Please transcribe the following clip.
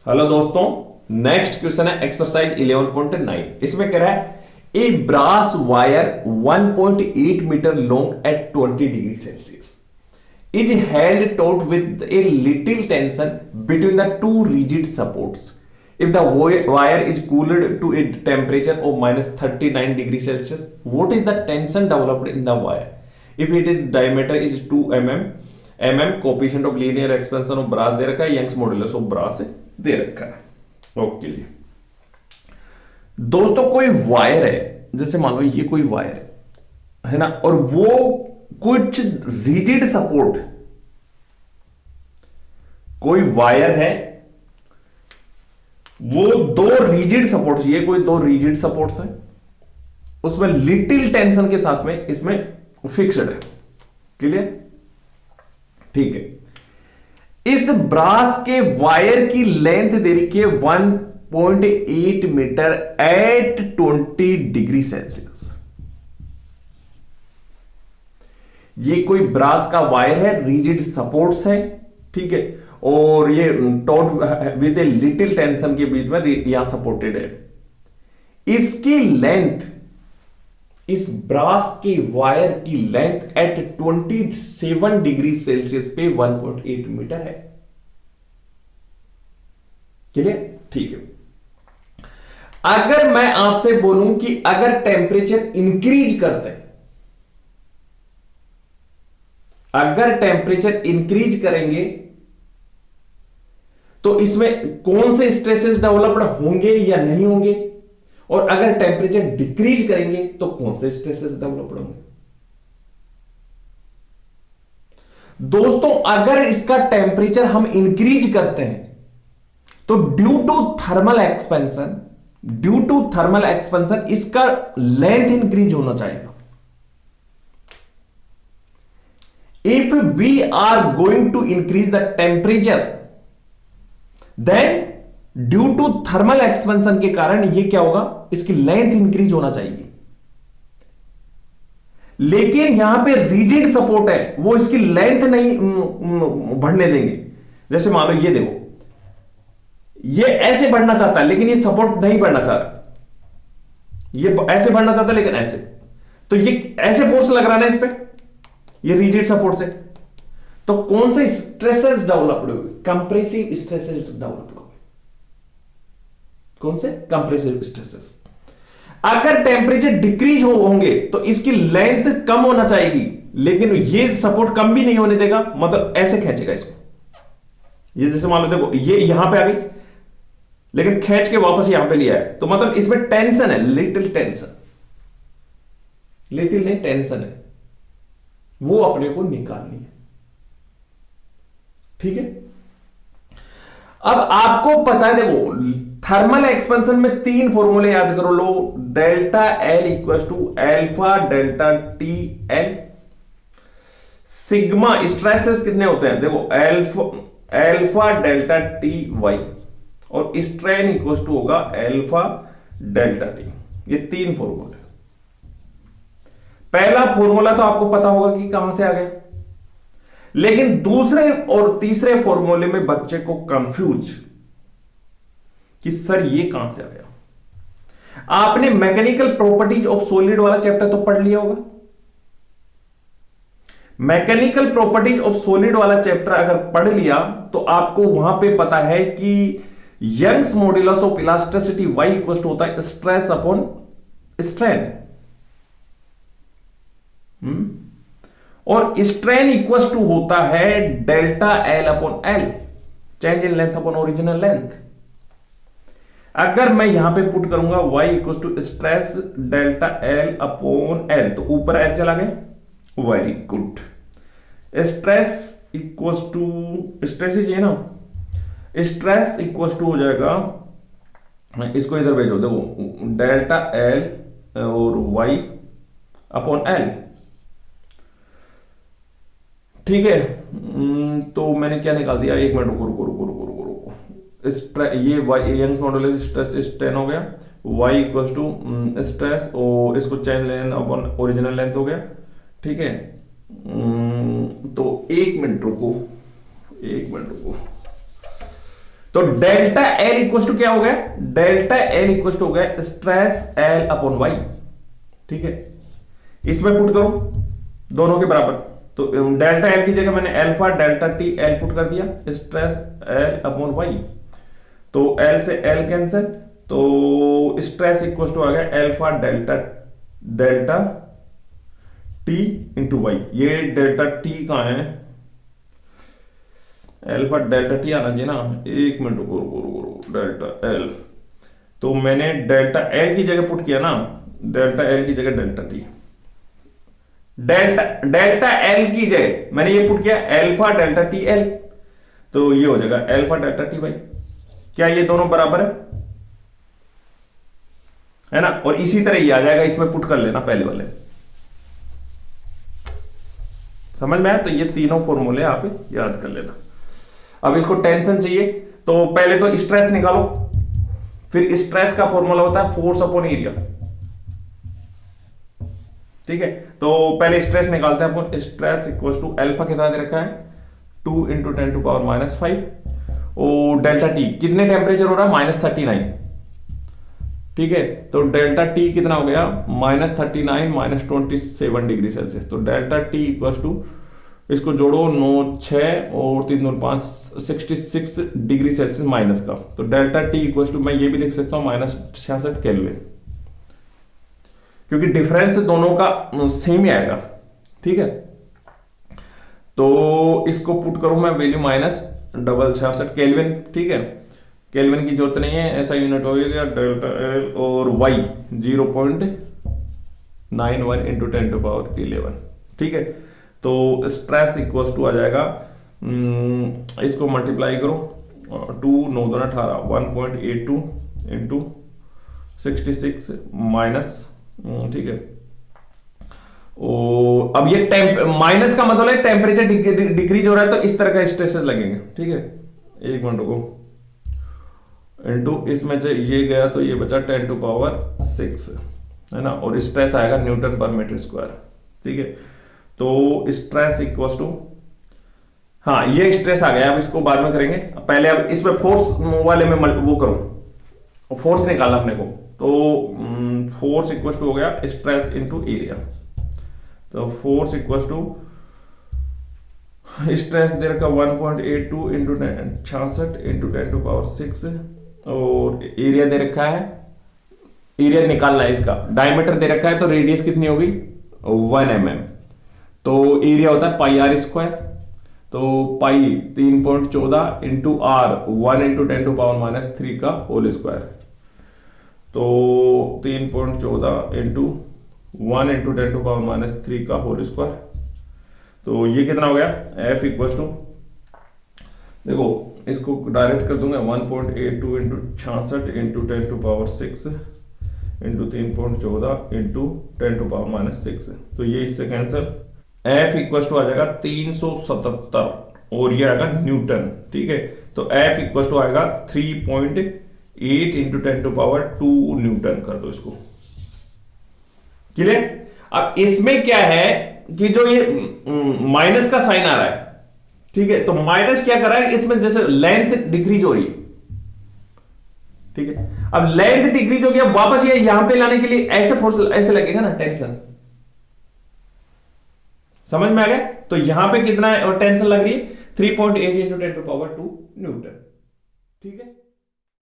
Hello दोस्तों, next question है exercise 11.9। इसमें कह रहा है a brass wire 1.8 metre long at 20 degree Celsius is held taut with a little tension between the two rigid supports. If the wire is cooled to a temperature of minus 39 degree Celsius, what is the tension developed in the wire? If it is diameter is 2 mm, coefficient of linear expansion of brass दे रखा है, Young's modulus of brass दे रखा है। Okay दोस्तों, कोई wire है, जैसे मान लो ये कोई वायर है ना, और वो कुछ रिजिड सपोर्ट, कोई वायर है, वो दो रिजिड सपोर्ट्स, ये कोई दो रिजिड सपोर्ट्स है, उसमें लिटिल टेंशन के साथ में इसमें फिक्स्ड है। क्लियर? ठीक है। इस ब्रास के वायर की लेंथ दे रखी है 1.8 मीटर एट 20 डिग्री सेल्सियस। ये कोई ब्रास का वायर है, रिजिड सपोर्ट्स है, ठीक है, और ये taught with a little tension के बीच में यहां सपोर्टेड है। इसकी लेंथ, इस ब्रास के वायर की लेंथ एट 27 डिग्री सेल्सियस पे 1.8 मीटर है। क्लियर? ठीक है। अगर मैं आपसे बोलूं कि अगर टेम्परेचर इंक्रीज करते हैं, अगर टेम्परेचर इंक्रीज करेंगे तो इसमें कौन से स्ट्रेसेस डेवलप्ड होंगे या नहीं होंगे, और अगर टेम्परेचर डिक्रीज करेंगे तो कौन से स्ट्रेसेस डेवलप्ड होंगे। दोस्तों, अगर इसका टेम्परेचर हम इंक्रीज करते हैं तो ड्यू टू थर्मल एक्सपेंशन इसका लेंथ इंक्रीज होना चाहिए। If we are going to increase the temperature, then due to thermal expansion के कारण ये क्या होगा, इसकी लेंथ इंक्रीज होना चाहिए। लेकिन यहां पे रिजिड सपोर्ट है, वो इसकी लेंथ नहीं बढ़ने देंगे। जैसे मान लो ये देखो, ये ऐसे बढ़ना चाहता है लेकिन ये सपोर्ट नहीं बढ़ना चाह रहा, ये ऐसे बढ़ना चाहता है लेकिन ऐसे, तो ये ऐसे फोर्स लग रहा है ना इस पे, ये रिजिड सपोर्ट से, तो कौन से स्ट्रेसेस डेवलप्ड हुए? कंप्रेसिव स्ट्रेसेस डेवलप्ड हुए। कौन से? Compressive stresses. अगर टेम्परेचर डिक्रीज होंगे तो इसकी लेंथ कम होना चाहिए, लेकिन ये सपोर्ट कम भी नहीं होने देगा, मतलब ऐसे खींचेगा इसको। ये जैसे मान लो देखो, ये यहां पे आ गई लेकिन खींच के वापस यहां पे लिया है, तो मतलब इसमें टेंशन है, लिटिल टेंशन, लिटिल नहीं टेंशन है, वो अपने को निकालनी है। ठीक है। अब आपको पता है, देखो थर्मल एक्सपेंशन में तीन फॉर्मूले याद करो लो, delta L equal to alpha delta T L. Sigma stresses कितने होते हैं? देखो एल्फा डेल्टा टी वाई, और स्ट्रेन इक्वल टू होगा एल्फा डेल्टा टी। ये तीन फॉर्मूले। पहला फॉर्मूला तो आपको पता होगा कि कहां से आ गया, लेकिन दूसरे और तीसरे फॉर्मूले में बच्चे को कंफ्यूज कि सर ये कहां से आ गया। आपने मैकेनिकल प्रॉपर्टीज ऑफ सॉलिड वाला चैप्टर तो पढ़ लिया होगा। मैकेनिकल प्रॉपर्टीज ऑफ सॉलिड वाला चैप्टर अगर पढ़ लिया तो आपको वहां पे पता है कि Young's modulus of elasticity y equal to होता है स्ट्रेस अपॉन स्ट्रेन, और स्ट्रेन इक्वल टू होता है delta L upon L, change in length upon original length. अगर मैं यहां पे पुट करूंगा y equal to stress delta L upon L, तो ऊपर एल चला गया, very good. Stress equal to, stress ही चाहिए ना, स्ट्रेस इक्वल टू हो जाएगा, इसको इधर भेजो, देखो डेल्टा एल और y अपॉन एल। ठीक है, तो मैंने क्या निकाल दिया, एक मिनट रुको रुको रुको रुको रुको रुको, ये y Young's modulus stress strain हो गया, y इक्वल टू स्ट्रेस और इसको change length upon original length हो गया। ठीक है, तो एक मिनट रुको, तो डेल्टा एल इक्वल टू क्या हो गया, डेल्टा एल इक्वल टू हो गया स्ट्रेस एल अपॉन वाई। ठीक है, इसमें पुट करो दोनों के बराबर, तो डेल्टा एल की जगह मैंने alpha delta T L put कर दिया, स्ट्रेस एल अपॉन वाई, तो एल से एल कैंसिल, तो स्ट्रेस इक्वल टू आ गया alpha delta delta T into Y. ये डेल्टा टी कहां है, अल्फा डेल्टा टी आना चाहिए ना, एक मिनट रुको, डेल्टा एल, तो मैंने डेल्टा एल की जगह पुट किया ना, डेल्टा एल की जगह डेल्टा टी, डेल्टा एल की जगह मैंने ये पुट किया अल्फा डेल्टा टी एल, तो ये हो जाएगा अल्फा डेल्टा टी वाई। क्या ये दोनों बराबर है ना, और इसी तरह ये आ जाएगा, इसमें पुट कर लेना पहले वाले, समझ में आया। तो ये तीनों फॉर्मूले आप याद कर लेना। अब इसको टेंशन चाहिए, तो पहले तो स्ट्रेस निकालो, फिर स्ट्रेस का फॉर्मूला होता है फोर्स अपॉन एरिया। ठीक है, तो पहले स्ट्रेस निकालते हैं अपन। स्ट्रेस इक्वल टू अल्फा कितना दे रखा है 2 इंटू 10 टू पावर -5, और डेल्टा टी कितने टेम्परेचर हो रहा है -39। ठीक है, तो डेल्टा टी कितना हो गया -39 -27 डिग्री सेल्सियस, तो डेल्टा टी इक्वल टू, इसको जोड़ो 9 6 और 3 2 5 66 डिग्री सेल्सियस माइनस का, तो डेल्टा टी इक्वल टू मैं ये भी लिख सकता हूं -66 केल्विन, क्योंकि डिफरेंस दोनों का सेम ही आएगा। ठीक है, तो इसको पुट करूं मैं वैल्यू -66 केल्विन। ठीक है, केल्विन की जरूरत नहीं है, ऐसा यूनिट हो गया डेल्टा एल और वाई 0.91 इंटू 10 टू पावर 11। ठीक है, तो स्ट्रेस इक्वल टू आ जाएगा, इसको मल्टीप्लाई करो 2 9 2 18 1.82 इंटू 66 माइनस। ठीक है, और अब ये माइनस का मतलब है टेम्परेचर डिक्रीज हो रहा है, तो इस तरह का स्ट्रेसेस लगेंगे। ठीक है, एक मिनट को इंटू इसमें से ये गया तो ये बचा 10 टू पावर 6 है ना, और स्ट्रेस आएगा न्यूटन पर मीटर स्क्वायर। ठीक है, तो स्ट्रेस इक्वल टू, हाँ ये स्ट्रेस आ गया, अब इसको बाद में करेंगे, पहले अब इसमें फोर्स वाले में वो करो, फोर्स निकालना अपने को, तो फोर्स इक्वल टू हो गया स्ट्रेस इनटू एरिया, तो फोर्स इक्वल टू स्ट्रेस दे रखा 1.82 इंटू 66 इंटू 10 टू पावर 6, और एरिया दे रखा है, एरिया निकालना है इसका, डायमीटर दे रखा है, तो रेडियस कितनी होगी 1 mm, तो एरिया होता है पाई आर स्क्वायर, तो pi 3.14 into R 1 into 10 to power -3 का होल स्क्वायर, तो 3.14 इंटू 1 इंटू 10 टू पावर -3 का होल स्क्वायर, तो ये कितना हो गया F इक्वल टू, देखो इसको डायरेक्ट कर दूंगा 1.82 into 66 into 10 to power 6 into 3.14 into 10 to power -6, तो ये इससे कैंसिल, F इक्वल टू आ जाएगा 377 और ये आएगा न्यूटन। ठीक है, तो F इक्वल टू आएगा 3.8 इंटू 10 टू पावर 2 न्यूटन कर दो इसको। क्लियर? अब इसमें क्या है कि जो ये माइनस का साइन आ रहा है, ठीक है, तो माइनस क्या कर रहा है, इसमें जैसे लेंथ डिक्रीज हो रही है। ठीक है, अब लेंथ डिक्रीज हो गया, वापस ये यहां पे लाने के लिए ऐसे फोर्स ऐसे लगेगा ना, टेंशन, समझ में आ गया? तो यहां पे कितना टेंशन लग रही है 3.8 इंटू 10 टू पावर 2 न्यूटन। ठीक है।